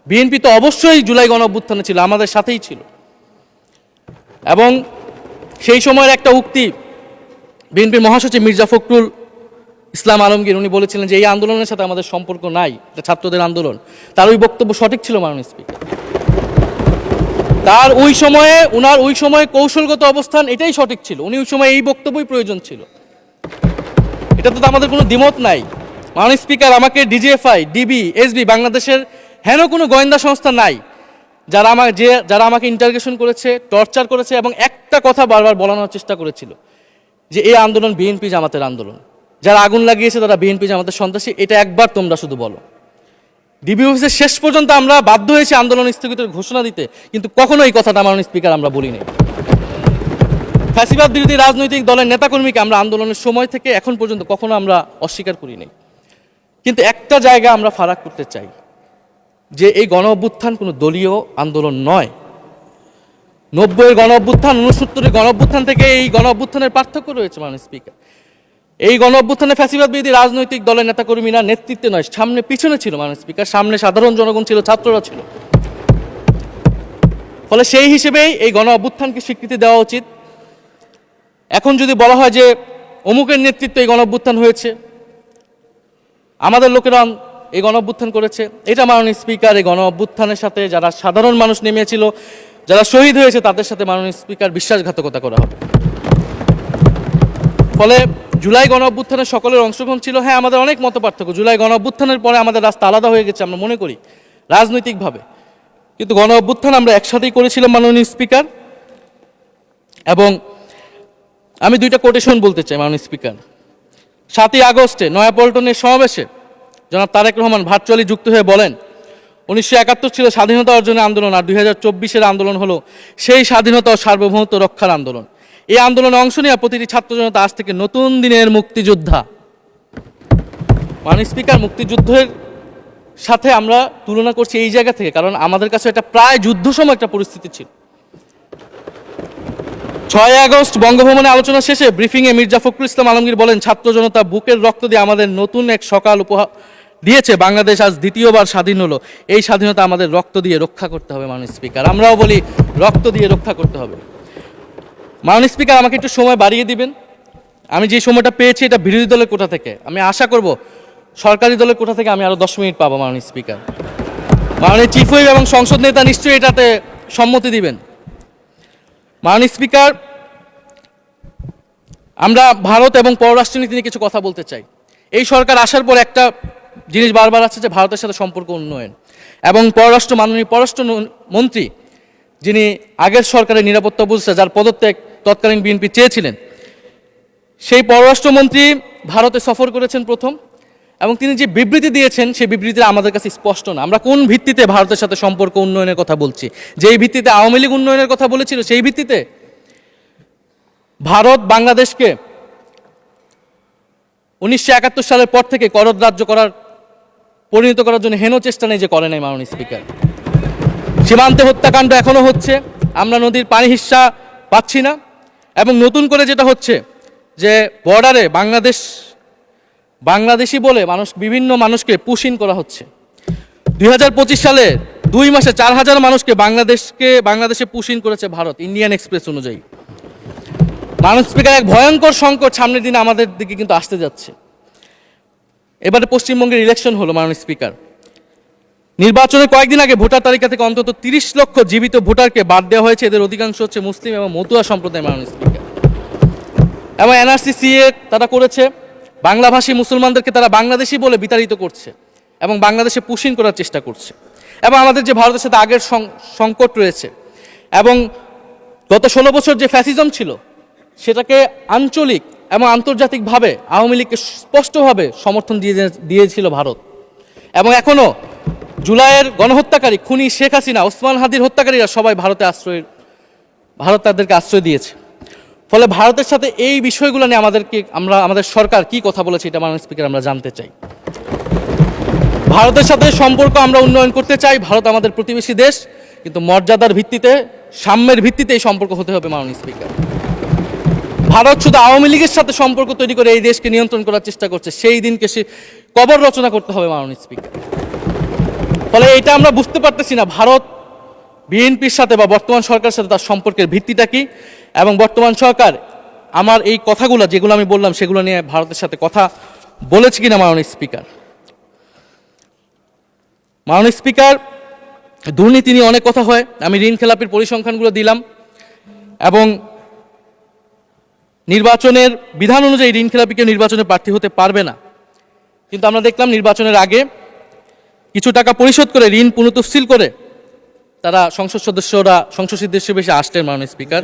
বিএনপি তো অবশ্যই জুলাই গণ অভ্যুত্থানে ছিল, আমাদের সাথেই ছিল। এবং সেই সময়ের একটা উক্তি বিএনপির মহাসচিব মির্জা ফখরুল ইসলাম আলমগীর, উনি বলেছিলেন যে এই আন্দোলনের সাথে আমাদের সম্পর্ক নাই, এটা ছাত্রদের আন্দোলন। তার ওই বক্তব্য সঠিক ছিল মাননীয় স্পিকার। তার ওই সময়ে কৌশলগত অবস্থান এটাই সঠিক ছিল, উনি ওই সময় এই বক্তব্যই প্রয়োজন ছিল, এটা তো আমাদের কোনো দ্বিমত নাই। মাননীয় স্পিকার, আমাকে ডিজিএফআই, ডিবি, এসবি, বাংলাদেশের হেন কোনো গোয়েন্দা সংস্থা নাই যারা আমাকে ইন্টারগেশন করেছে, টর্চার করেছে, এবং একটা কথা বারবার বলানোর চেষ্টা করেছিল যে এই আন্দোলন বিএনপি জামাতের আন্দোলন, যারা আগুন লাগিয়েছে তারা বিএনপি জামাতের সন্ত্রাসী। এটা একবার তোমরা শুধু বলো। ডিবি অফিসের শেষ পর্যন্ত আমরা বাধ্য হয়েছি আন্দোলন স্থগিতের ঘোষণা দিতে, কিন্তু কখনো এই কথাটা মাননীয় স্পিকার আমরা বলিনি। ফ্যাসিবাদ বিরোধী রাজনৈতিক দলের নেতাকর্মীকে আমরা আন্দোলনের সময় থেকে এখন পর্যন্ত কখনো আমরা অস্বীকার করিনি। কিন্তু একটা জায়গা আমরা ফারাক করতে চাই, যে এই গণ অভ্যুত্থান কোনো দলীয় আন্দোলন নয়। 90-এর গণ অভ্যুত্থান, 69-এর গণ অভ্যুত্থান থেকে এই গণ অভ্যুত্থানের পার্থক্য রয়েছে মাননীয় স্পিকার। এই গণ অভ্যুত্থানে ফ্যাসিবাদ বিরোধী রাজনৈতিক দলের নেতাকর্মীরা নেতৃত্বে নয়, সামনে পিছনে ছিল মাননীয় স্পিকার। সামনে সাধারণ জনগণ ছিল, ছাত্ররা ছিল। ফলে সেই হিসেবেই এই গণ অভ্যুত্থানকে স্বীকৃতি দেওয়া উচিত। এখন যদি বলা হয় যে অমুকের নেতৃত্বে এই গণঅভ্যুত্থান হয়েছে, আমাদের লোকেরা এই গণঅভ্যুত্থান করেছে। এটা মাননীয় স্পিকার এই গণঅভ্যুত্থানের সাথে যারা সাধারণ মানুষ নেমেছিল, যারা শহীদ হয়েছে, তাদের সাথে মাননীয় স্পিকার বিশ্বাসঘাতকতা করা হবে। ফলে জুলাই গণঅভ্যুত্থানের সকলের অংশগ্রহণ ছিল। হ্যাঁ, আমাদের অনেক মতপার্থক্য। জুলাই গণঅভ্যুত্থানের পরে আমাদের রাস্তা আলাদা হয়ে গেছে আমরা মনে করি রাজনৈতিকভাবে, কিন্তু গণঅভ্যুত্থান আমরা একসাথেই করেছিলাম মাননীয় স্পিকার। এবং আমি দুইটা কোটেশন বলতে চাই মাননীয় স্পিকার। 7ই আগস্টে নয়াপল্টনের সমাবেশে জনাব তারেক রহমান ভার্চুয়ালি যুক্ত হয়ে বলেন, 1971 ছিল স্বাধীনতা অর্জনের আন্দোলন, আর 2024-এর আন্দোলন হলো সেই স্বাধীনতা ও সার্বভৌমত্ব রক্ষার আন্দোলন। এই আন্দোলনে অংশ নেওয়া প্রতিটি ছাত্র জনতা আজ থেকে নতুন দিনের মুক্তিযোদ্ধা। মাননীয় স্পিকার, মুক্তিযুদ্ধের সাথে আমরা তুলনা করছি এই জায়গা থেকে, কারণ আমাদের কাছে এটা প্রায় যুদ্ধ সময় একটা পরিস্থিতি ছিল। 6 আগস্ট বঙ্গভবনে আলোচনা শেষে ব্রিফিংয়ে মির্জা ফখরুল ইসলাম আলমগীর বলেন, ছাত্র জনতা বুকের রক্ত দিয়ে আমাদের নতুন এক সকাল উপহার দিয়েছে। বাংলাদেশ আজ দ্বিতীয়বার স্বাধীন হলো। এই স্বাধীনতা আমাদের রক্ত দিয়ে রক্ষা করতে হবে মাননীয় স্পিকার। আমরাও বলি রক্ত দিয়ে রক্ষা করতে হবে। মাননীয় স্পিকার, আমাকে একটু সময় বাড়িয়ে দিবেন। আমি যে সময়টা পেয়েছি এটা বিরোধী দলের কোটা থেকে, আমি আশা করব সরকারি দলের কোটা থেকে আমি আরও 10 মিনিট পাবো মাননীয় স্পিকার। মাননীয় চিফ হুইপ এবং সংসদ নেতা নিশ্চয়ই এটাতে সম্মতি দিবেন। মাননীয় স্পিকার, আমরা ভারত এবং পররাষ্ট্রনীতি নিয়ে কিছু কথা বলতে চাই। এই সরকার আসার পর একটা জিনিস বারবার আছে যে ভারতের সাথে সম্পর্ক উন্নয়ন, এবং মাননীয় পররাষ্ট্র মন্ত্রী যিনি আগের সরকারের নিরাপত্তা উপদেষ্টা, যার পদত্যাগ তৎকালীন বিএনপি চেয়েছিলেন, সেই পররাষ্ট্রমন্ত্রী ভারতে সফর করেছেন প্রথম, এবং তিনি যে বিবৃতি দিয়েছেন সেই বিবৃতিটা আমাদের কাছে স্পষ্ট না। আমরা কোন ভিত্তিতে ভারতের সাথে সম্পর্ক উন্নয়নের কথা বলছি? যেই ভিত্তিতে আওয়ামী লীগ উন্নয়নের কথা বলেছিল সেই ভিত্তিতে? ভারত বাংলাদেশকে 1971 সালের পর থেকে করদ রাজ্য পরিণত করার জন্য হেন চেষ্টা নেই যে করে নাই মাননীয় স্পিকার। সীমান্তে হত্যাকাণ্ড এখনো হচ্ছে, আমরা নদীর পানি হিস্সা পাচ্ছি না, এবং নতুন করে যেটা হচ্ছে যে বর্ডারে বাংলাদেশি বলে বিভিন্ন মানুষকে পুশ ইন করা হচ্ছে। 2025 সালে 2 মাসে 4000 মানুষকে বাংলাদেশে পুশ ইন করেছে ভারত, ইন্ডিয়ান এক্সপ্রেস অনুযায়ী। মাননীয় স্পিকার, এক ভয়ঙ্কর সংকট সামনের দিনে আমাদের দিকে কিন্তু আসতে যাচ্ছে। এবারে পশ্চিমবঙ্গের ইলেকশন হলো মাননীয় স্পিকার। নির্বাচনের কয়েকদিন আগে ভোটার তালিকা থেকে অন্তত 30 লক্ষ জীবিত ভোটারকে বাদ দেওয়া হয়েছে। এদের অধিকাংশ হচ্ছে মুসলিম এবং মতুয়া সম্প্রদায় মাননীয় স্পিকার। এবং NRC-CA তারা করেছে, বাংলাভাষী মুসলমানদেরকে তারা বাংলাদেশি বলে বিতাড়িত করছে এবং বাংলাদেশে পুশ ইন করার চেষ্টা করছে। এবং আমাদের যে ভারতের সাথে আগের সংকট রয়েছে, এবং গত 16 বছর যে ফ্যাসিজম ছিল সেটাকে আঞ্চলিক এবং আন্তর্জাতিকভাবে আওয়ামী লীগকে স্পষ্টভাবে সমর্থন দিয়েছিল ভারত। এবং এখনও জুলাইয়ের গণহত্যাকারী খুনি শেখ হাসিনা, ওসমান হাদির হত্যাকারীরা সবাই ভারত তাদেরকে আশ্রয় দিয়েছে। ফলে ভারতের সাথে এই বিষয়গুলো নিয়ে আমাদের সরকার কি কথা বলেছে এটা মাননীয় স্পিকার আমরা জানতে চাই। ভারতের সাথে সম্পর্ক আমরা উন্নয়ন করতে চাই, ভারত আমাদের প্রতিবেশী দেশ, কিন্তু মর্যাদার ভিত্তিতে, সাম্যের ভিত্তিতে এই সম্পর্ক হতে হবে মাননীয় স্পিকার। ভারত শুধু আওয়ামী লীগের সাথে সম্পর্ক তৈরি করে এই দেশকে নিয়ন্ত্রণ করার চেষ্টা করছে, সেই দিনকে সে কবর রচনা করতে হবে মাননীয় স্পিকার। ফলে এটা আমরা বুঝতে পারতেছি না ভারত বিএনপির সাথে বা বর্তমান সরকারের সাথে তার সম্পর্কের ভিত্তিটা কি, এবং বর্তমান সরকার আমার এই কথাগুলো যেগুলো আমি বললাম সেগুলো নিয়ে ভারতের সাথে কথা বলেছে কিনা মাননীয় স্পিকার। মাননীয় স্পিকার, দুর্নীতি নিয়ে অনেক কথা হয়, আমি ঋণ খেলাপির পরিসংখ্যানগুলো দিলাম, এবং নির্বাচনের বিধান অনুযায়ী ঋণ খেলাপিকে নির্বাচনে প্রার্থী হতে পারবে না, কিন্তু আমরা দেখলাম নির্বাচনের আগে কিছু টাকা পরিশোধ করে ঋণ পুনঃতফসিল করে তারা সংসদ সদস্য বেশি আসতেন মাননীয় স্পিকার।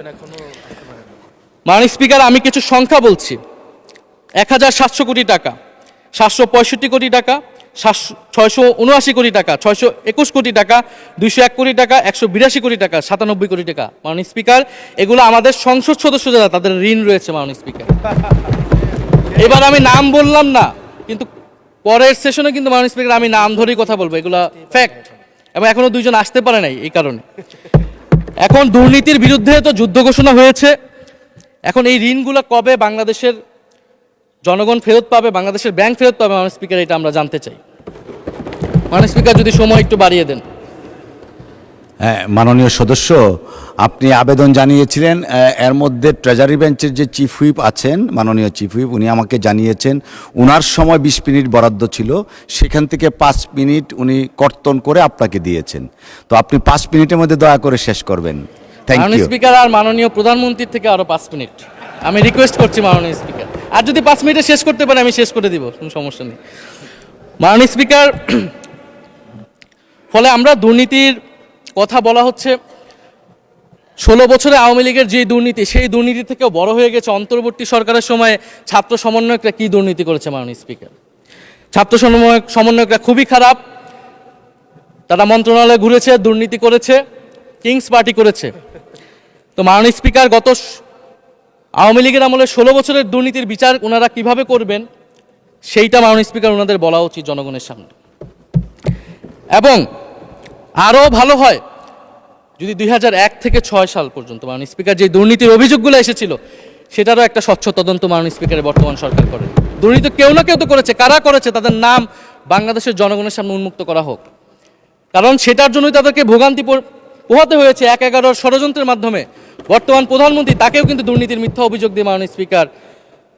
মাননীয় স্পিকার, আমি কিছু সংখ্যা বলছি। 1700 কোটি টাকা, 765 কোটি টাকা, 679 কোটি টাকা, 621 কোটি টাকা, 201 কোটি টাকা, 182 কোটি টাকা, 97 কোটি টাকা। মাননীয় স্পিকার, এগুলো আমাদের সংসদ সদস্য যারা তাদের ঋণ রয়েছে মাননীয় স্পিকার। এবার আমি নাম বললাম না, কিন্তু পরের সেশনে কিন্তু মাননীয় স্পিকার আমি নাম ধরেই কথা বলবো, এগুলা ফ্যাক্ট, এবং এখনো 2 জন আসতে পারে নাই এই কারণে। এখন দুর্নীতির বিরুদ্ধে তো যুদ্ধ ঘোষণা হয়েছে, এখন এই ঋণগুলো কবে বাংলাদেশের জনগণ ফেরত পাবে, বাংলাদেশের ব্যাংক ফেরত পাবে মাননীয় স্পিকার, এটা আমরা জানতে চাই। মাননীয় স্পিকার, যদি সময় একটু বাড়িয়ে দেন। হ্যাঁ, মাননীয় সদস্য, আপনি আবেদন জানিয়েছিলেন, এর মধ্যে ট্রেজারি বেঞ্চের যে চিফ হুইপ আছেন, মাননীয় চিফ হুইপ, উনি আমাকে জানিয়েছেন উনার সময় 20 মিনিট বরাদ্দ ছিল, সেখান থেকে 5 মিনিট উনি কর্তন করে আপনাকে দিয়েছেন। তো আপনি 5 মিনিটের মধ্যে দয়া করে শেষ করবেন। থ্যাংক মাননীয় ইউ। স্পিকার, আর মাননীয় প্রধানমন্ত্রীর থেকে আরো 5 মিনিট আমি রিকোয়েস্ট করছি মাননীয় স্পিকার, আর যদি 5 মিনিটে শেষ করতে পারে আমি শেষ করে দিব, কোনো সমস্যা নেই। মাননীয় স্পিকার, ফলে আমরা দুর্নীতির কথা বলা হচ্ছে, 16 বছরে আওয়ামী লীগের যে দুর্নীতি, সেই দুর্নীতি থেকেও বড় হয়ে গেছে অন্তর্বর্তী সরকারের সময়ে ছাত্র সমন্বয়করা কি দুর্নীতি করেছে। মাননীয় স্পিকার, ছাত্র সমন্বয়করা খুবই খারাপ, তারা মন্ত্রণালয়ে ঘুরেছে, দুর্নীতি করেছে, কিংস পার্টি করেছে। তো মাননীয় স্পিকার, গত আওয়ামী লীগের আমলে 16 বছরের দুর্নীতির বিচার ওনারা কিভাবে করবেন সেইটা মাননীয় স্পিকার ওনাদের বলা উচিত জনগণের সামনে। এবং আরও ভালো হয় যদি 2001 থেকে 6 সাল পর্যন্ত মাননীয় স্পিকার যে দুর্নীতির অভিযোগগুলো এসেছিল সেটারও একটা স্বচ্ছ তদন্ত মাননীয় স্পিকারের বর্তমান সরকার করে। দুর্নীতি কেউ না কেউ তো করেছে, কারা করেছে তাদের নাম বাংলাদেশের জনগণের সামনে উন্মুক্ত করা হোক, কারণ সেটার জন্যই তাদেরকে ভোগান্তি পোহাতে হয়েছে 1/11 ষড়যন্ত্রের মাধ্যমে। বর্তমান প্রধানমন্ত্রী, তাকেও কিন্তু দুর্নীতির মিথ্যা অভিযোগ দিয়ে মাননীয় স্পিকার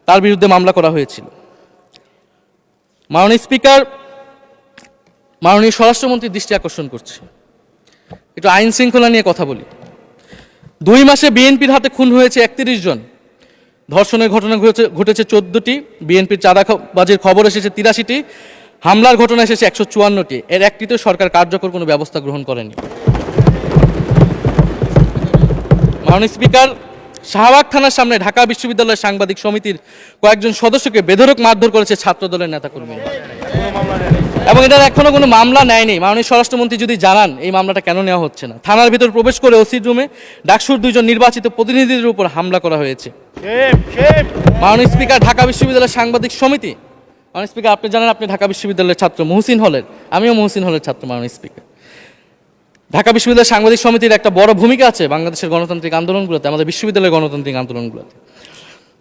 তার বিরুদ্ধে মামলা করা হয়েছিল। মাননীয় স্পিকার, মাননীয় স্বরাষ্ট্রমন্ত্রীর দৃষ্টি আকর্ষণ করছে, একটু আইন শৃঙ্খলা নিয়ে কথা বলি। 2 মাসে বিএনপির হাতে খুন হয়েছে 31 জন, ধর্ষণের ঘটনা ঘটেছে 14টি, বিএনপির চাঁদাবাজির খবর এসেছে 83টি, হামলার ঘটনা এসেছে 154টি, এর একটিতেও সরকার কার্যকর কোনো ব্যবস্থা গ্রহণ করেনি। মাননীয় স্পিকার, শাহবাগ থানার সামনে ঢাকা বিশ্ববিদ্যালয়ের সাংবাদিক সমিতির কয়েকজন সদস্যকে বেধড়ক মারধর করেছে ছাত্র দলের নেতাকর্মীরা, এবং এটার এখনো কোনো মামলা নেয়নি। মাননীয় স্বরাষ্ট্রমন্ত্রী যদি জানান এই মামলাটা কেন নেওয়া হচ্ছে না। থানার ভিতর প্রবেশ করে ওসির রুমে ডাকসুর 2 জন নির্বাচিত প্রতিনিধিদের উপর হামলা করা হয়েছে। মাননীয় স্পিকার, ঢাকা বিশ্ববিদ্যালয়ের সাংবাদিক সমিতি, মাননীয় স্পিকার আপনি জানেন আপনি ঢাকা বিশ্ববিদ্যালয়ের ছাত্র, মহসিন হলের, আমিও মহসিন হলের ছাত্র। মাননীয় স্পিকার, ঢাকা বিশ্ববিদ্যালয়ের সাংবাদিক সমিতির একটা বড় ভূমিকা আছে বাংলাদেশের গণতান্ত্রিক আন্দোলনগুলোতে, আমাদের বিশ্ববিদ্যালয়ের গণতান্ত্রিক আন্দোলনগুলোতে।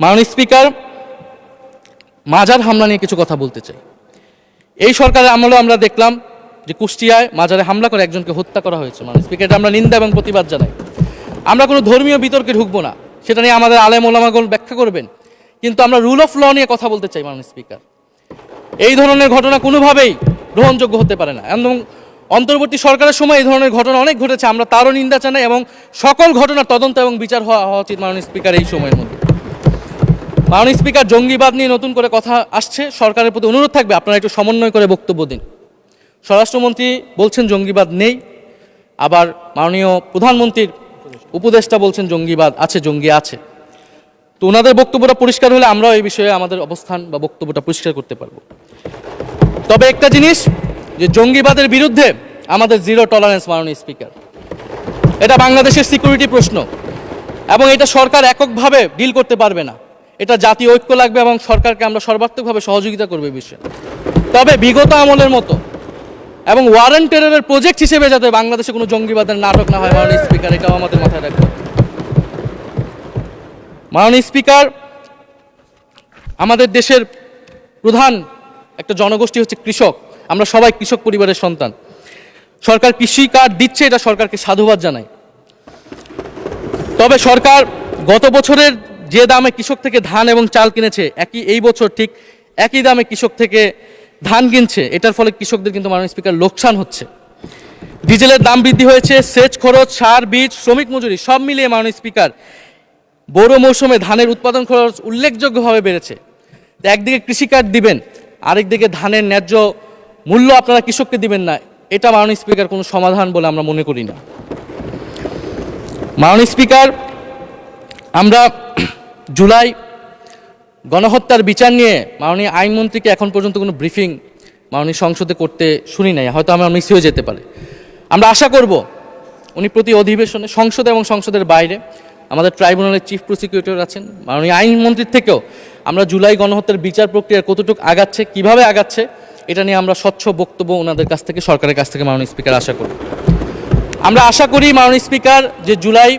মাননীয় স্পিকার, মাজার হামলা নিয়ে কিছু কথা বলতে চাই। এই সরকারের আমলেও আমরা দেখলাম যে কুষ্টিয়ায় মাজারে হামলা করে একজনকে হত্যা করা হয়েছে। মাননীয় স্পিকার, এটা আমরা নিন্দা এবং প্রতিবাদ জানাই। আমরা কোনো ধর্মীয় বিতর্কে ঢুকবো না, সেটা নিয়ে আমাদের আলেম ওলামাগণ ব্যাখ্যা করবেন, কিন্তু আমরা রুল অফ ল নিয়ে কথা বলতে চাই। মাননীয় স্পিকার, এই ধরনের ঘটনা কোনোভাবেই গ্রহণযোগ্য হতে পারে না, এবং অন্তর্বর্তী সরকারের সময় এই ধরনের ঘটনা অনেক ঘটেছে, আমরা তারও নিন্দা জানাই, এবং সকল ঘটনার তদন্ত এবং বিচার হওয়া উচিত মাননীয় স্পিকার এই সময়ের মধ্যে। মাননীয় স্পিকার, জঙ্গিবাদ নিয়ে নতুন করে কথা আসছে, সরকারের প্রতি অনুরোধ থাকবে আপনারা একটু সমন্বয় করে বক্তব্য দিন। স্বরাষ্ট্রমন্ত্রী বলছেন জঙ্গিবাদ নেই, আবার মাননীয় প্রধানমন্ত্রীর উপদেষ্টা বলছেন জঙ্গিবাদ আছে, জঙ্গি আছে। তো ওনাদের বক্তব্যটা পরিষ্কার হলে আমরাও এই বিষয়ে আমাদের অবস্থান বা বক্তব্যটা পরিষ্কার করতে পারবো। তবে একটা জিনিস, যে জঙ্গিবাদের বিরুদ্ধে আমাদের জিরো টলারেন্স। মাননীয় স্পিকার, এটা বাংলাদেশের সিকিউরিটি প্রশ্ন, এবং এটা সরকার এককভাবে ডিল করতে পারবে না, এটা জাতীয় ঐক্য লাগবে, এবং সরকারকে আমরা সর্বাত্মকভাবে সহযোগিতা করবে এই বিষয়ে। তবে বিগত আমলের মতো এবং ওয়ারেন্ট টেররের প্রজেক্ট হিসেবে যাতে বাংলাদেশে কোনো জঙ্গিবাদের নাটক না হয় মাননীয় স্পিকার, এটাও আমাদের মাথায় রাখবে। মাননীয় স্পিকার, আমাদের দেশের প্রধান একটা জনগোষ্ঠী হচ্ছে কৃষক, আমরা সবাই কৃষক পরিবারের সন্তান। সরকার কৃষি কার্ড দিচ্ছে, এটা সরকারকে সাধুবাদ জানাই। তবে সরকার গত বছরের যে দামে কৃষক থেকে ধান এবং চাল কিনেছে, এই বছর ঠিক একই দামে কৃষক থেকে ধান কিনছে, এটার ফলে কৃষকদের কিন্তু মাননীয় স্পিকার লোকসান হচ্ছে। ডিজেলের দাম বৃদ্ধি হয়েছে, সেচ খরচ, সার, বীজ, শ্রমিক মজুরি সব মিলিয়ে মাননীয় স্পিকার বোরো মৌসুমে ধানের উৎপাদন খরচ উল্লেখযোগ্যভাবে বেড়েছে। একদিকে কৃষি কার্ড দিবেন, আরেকদিকে ধানের ন্যায্য মূল্য আপনারা কৃষককে দিবেন না, এটা মাননীয় স্পিকার কোনো সমাধান বলে আমরা মনে করি না। মাননীয় স্পিকার, আমরা জুলাই গণহত্যার বিচার নিয়ে মাননীয় আইনমন্ত্রীকে এখন পর্যন্ত কোনো ব্রিফিং মাননীয় সংসদে করতে শুনি নাই, হয়তো আমার মিস হয়ে যেতে পারে। আমরা আশা করব উনি প্রতি অধিবেশনে সংসদে এবং সংসদের বাইরে আমাদের ট্রাইব্যুনালের চিফ প্রসিকিউটর আছেন, মাননীয় আইনমন্ত্রীর থেকেও আমরা জুলাই গণহত্যার বিচার প্রক্রিয়া কতটুকু আগাচ্ছে, কিভাবে আগাচ্ছে, এটা নিয়ে আমরা স্বচ্ছ বক্তব্য ওনাদের কাছ থেকে, সরকারের কাছ থেকে মাননীয় স্পিকার আশা করি। আমরা আশা করি মাননীয় স্পিকার, যে জুলাই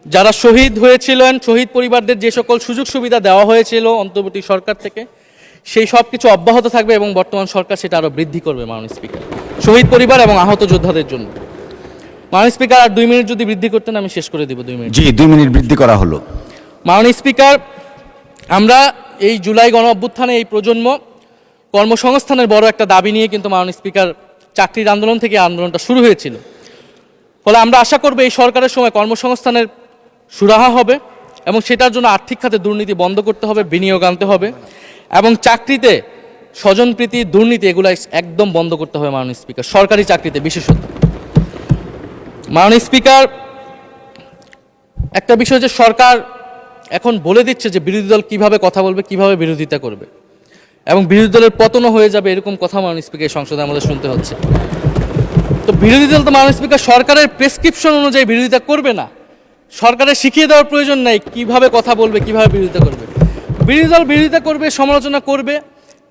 যারা শহীদ হয়েছিলেন, শহীদ পরিবারদের যে সকল সুযোগ সুবিধা দেওয়া হয়েছিল অন্তর্বর্তী সরকার থেকে, সেই সব কিছু অব্যাহত থাকবে, এবং বর্তমান সরকার সেটা আরও বৃদ্ধি করবে মাননীয় স্পিকার, শহীদ পরিবার এবং আহত যোদ্ধাদের জন্য। মাননীয় স্পিকার আর 2 মিনিট যদি বৃদ্ধি করতেন আমি শেষ করে দেব 2 মিনিট। জি, 2 মিনিট বৃদ্ধি করা হলো। মাননীয় স্পিকার, আমরা এই জুলাই গণ অভ্যুত্থানে এই প্রজন্ম কর্মসংস্থানের বড় একটা দাবি নিয়ে কিন্তু মাননীয় স্পিকার চাকরির আন্দোলন থেকে আন্দোলনটা শুরু হয়েছিল। ফলে আমরা আশা করব এই সরকারের সময় কর্মসংস্থানের সুরাহা হবে এবং সেটার জন্য আর্থিক খাতে দুর্নীতি বন্ধ করতে হবে, বিনিয়োগ আনতে হবে এবং চাকরিতে স্বজনপ্রীতি, দুর্নীতি এগুলো একদম বন্ধ করতে হবে মাননীয় স্পিকার, সরকারি চাকরিতে বিশেষত। মাননীয় স্পিকার, একটা বিষয় যে সরকার এখন বলে দিচ্ছে যে বিরোধী দল কিভাবে কথা বলবে, কিভাবে বিরোধিতা করবে এবং বিরোধী দলের পতনও হয়ে যাবে, এরকম কথা মাননীয় স্পিকার সংসদে আমাদের শুনতে হচ্ছে। তো বিরোধী দল তো মাননীয় স্পিকার সরকারের প্রেসক্রিপশন অনুযায়ী বিরোধিতা করবে না, সরকারের শিখিয়ে দেওয়ার প্রয়োজন নাই কিভাবে কথা বলবে, কিভাবে বিরোধিতা করবে। বিরোধী দল বিরোধিতা করবে, সমালোচনা করবে,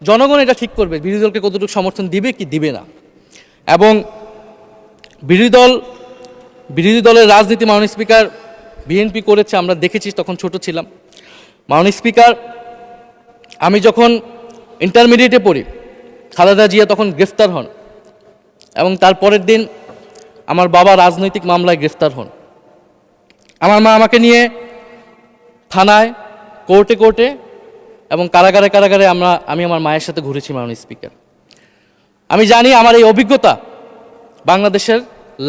জনগণ এটা ঠিক করবে বিরোধী দলকে কতটুকু সমর্থন দিবে কি দিবে না। এবং বিরোধী দলের রাজনীতি মাননীয় স্পিকার বিএনপি করেছে, আমরা দেখেছি, তখন ছোট ছিলাম। মাননীয় স্পিকার, আমি যখন ইন্টারমিডিয়েটে পড়ি খালেদা জিয়া তখন গ্রেফতার হন এবং তার পরের দিন আমার বাবা রাজনৈতিক মামলায় গ্রেফতার হন। আমার মা আমাকে নিয়ে থানায়, কোর্টে এবং কারাগারে আমি আমার মায়ের সাথে ঘুরেছি মাননীয় স্পিকার। আমি জানি আমার এই অভিজ্ঞতা বাংলাদেশের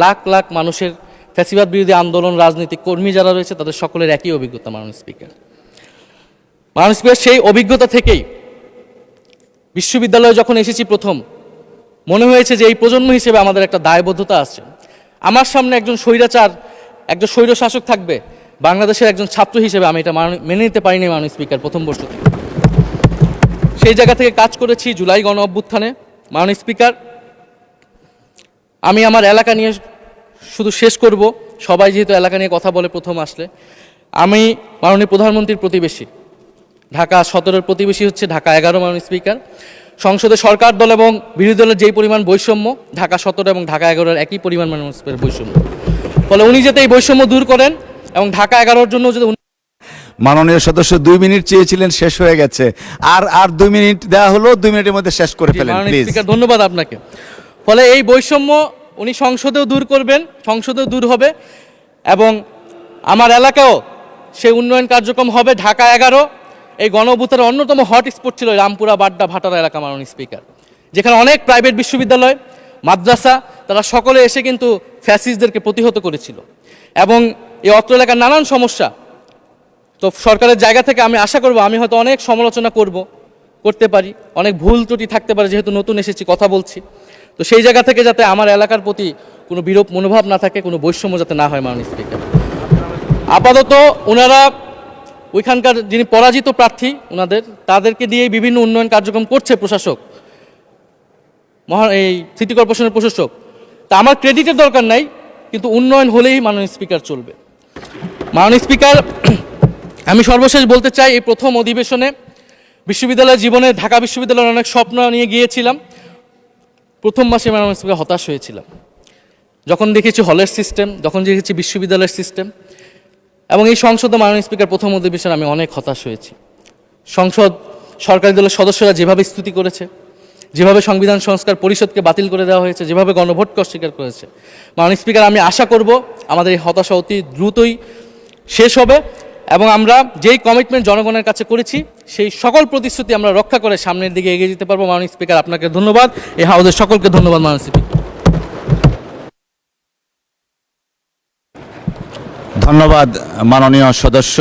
লাখ লাখ মানুষের, ফ্যাসিবাদ বিরোধী আন্দোলন, রাজনৈতিক কর্মী যারা রয়েছে তাদের সকলের একই অভিজ্ঞতা মাননীয় স্পিকার। মাননীয় স্পিকার, সেই অভিজ্ঞতা থেকেই বিশ্ববিদ্যালয়ে যখন এসেছি প্রথম মনে হয়েছে যে এই প্রজন্ম হিসেবে আমাদের একটা দায়বদ্ধতা আছে। আমার সামনে একজন স্বৈর শাসক থাকবে, বাংলাদেশের একজন ছাত্র হিসেবে আমি এটা মেনে নিতে পারিনি মাননীয় স্পিকার প্রথম বর্ষ থেকে। সেই জায়গা থেকে কাজ করেছি জুলাই গণ অভ্যুত্থানে। মাননীয় স্পিকার, আমি আমার এলাকা নিয়ে শুধু শেষ করব, সবাই যেহেতু এলাকা নিয়ে কথা বলে প্রথম আসলে, আমি মাননীয় প্রধানমন্ত্রীর প্রতিবেশী, ঢাকা 17-এর প্রতিবেশী হচ্ছে ঢাকা 11 মাননীয় স্পিকার। সংসদে সরকার দল এবং বিরোধী দলের যেই পরিমাণ বৈষম্য, ঢাকা 17 এবং ঢাকা 11-এর একই পরিমাণ মাননীয় স্পিকার বৈষম্য। ফলে উনি যাতে এই বৈষম্য দূর করেন এবং ঢাকা 11-র জন্য যদি মাননীয় সদস্য 2 মিনিট চেয়েছিলেন, শেষ হয়ে গেছে। আর 2 মিনিট দেওয়া হলো, 2 মিনিটের মধ্যে শেষ করে ফেলেন প্লিজ। স্পিকার, ধন্যবাদ আপনাকে। ফলে এই বৈষম্য উনি সংসদেও দূর করবেন, সংসদেও দূর হবে এবং আমার এলাকাও সেই উন্নয়ন কার্যক্রম হবে। ঢাকা 11 এই গণ অভ্যুত্থানের অন্যতম হট স্পট ছিল রামপুরা, বাড্ডা, ভাটারা এলাকা মাননীয় স্পিকার, যেখানে অনেক প্রাইভেট বিশ্ববিদ্যালয়, মাদ্রাসা, তারা সকলে এসে কিন্তু ফ্যাসিস্টদেরকে প্রতিহত করেছিল এবং এই অত্র এলাকার নানান সমস্যা। তো সরকারের জায়গা থেকে আমি আশা করব, আমি হয়তো অনেক সমালোচনা করতে পারি, অনেক ভুল ত্রুটি থাকতে পারে, যেহেতু নতুন এসেছি কথা বলছি। তো সেই জায়গা থেকে যাতে আমার এলাকার প্রতি কোনো বিরূপ মনোভাব না থাকে, কোনো বৈষম্য যাতে না হয় মাননীয় স্পিকার। আপাতত ওনারা ওইখানকার যিনি পরাজিত প্রার্থী তাদেরকে দিয়ে বিভিন্ন উন্নয়ন কার্যক্রম করছে প্রশাসক, এই সিটি কর্পোরেশনের প্রশাসক। তা আমার ক্রেডিটের দরকার নাই, কিন্তু উন্নয়ন হলেই মাননীয় স্পিকার চলবে। মাননীয় স্পিকার, আমি সর্বশেষ বলতে চাই, এই প্রথম অধিবেশনে বিশ্ববিদ্যালয় জীবনে ঢাকা বিশ্ববিদ্যালয়ের অনেক স্বপ্ন নিয়ে গিয়েছিলাম। প্রথম মাসে মাননীয় স্পিকার হতাশ হয়েছিলাম যখন দেখেছি হলের সিস্টেম, যখন দেখেছি বিশ্ববিদ্যালয়ের সিস্টেম এবং এই সংসদে মাননীয় স্পিকার প্রথম অধিবেশনে আমি অনেক হতাশ হয়েছি। সরকারি দলের সদস্যরা যেভাবে স্তুতি করেছে, যেভাবে সংবিধান সংস্কার পরিষদকে বাতিল করে দেওয়া হয়েছে, যেভাবে গণভোটকে অস্বীকার করেছে, মাননীয় স্পিকার আমি আশা করব আমাদের এই হতাশা অতি দ্রুতই শেষ হবে এবং আমরা যেই কমিটমেন্ট জনগণের কাছে করেছি সেই সকল প্রতিশ্রুতি আমরা রক্ষা করে সামনের দিকে এগিয়ে যেতে পারবো। মাননীয় স্পিকার, আপনাকে ধন্যবাদ, এই হাউসের সকলকে ধন্যবাদ। মাননীয় স্পিকার, ধন্যবাদ মাননীয় সদস্য।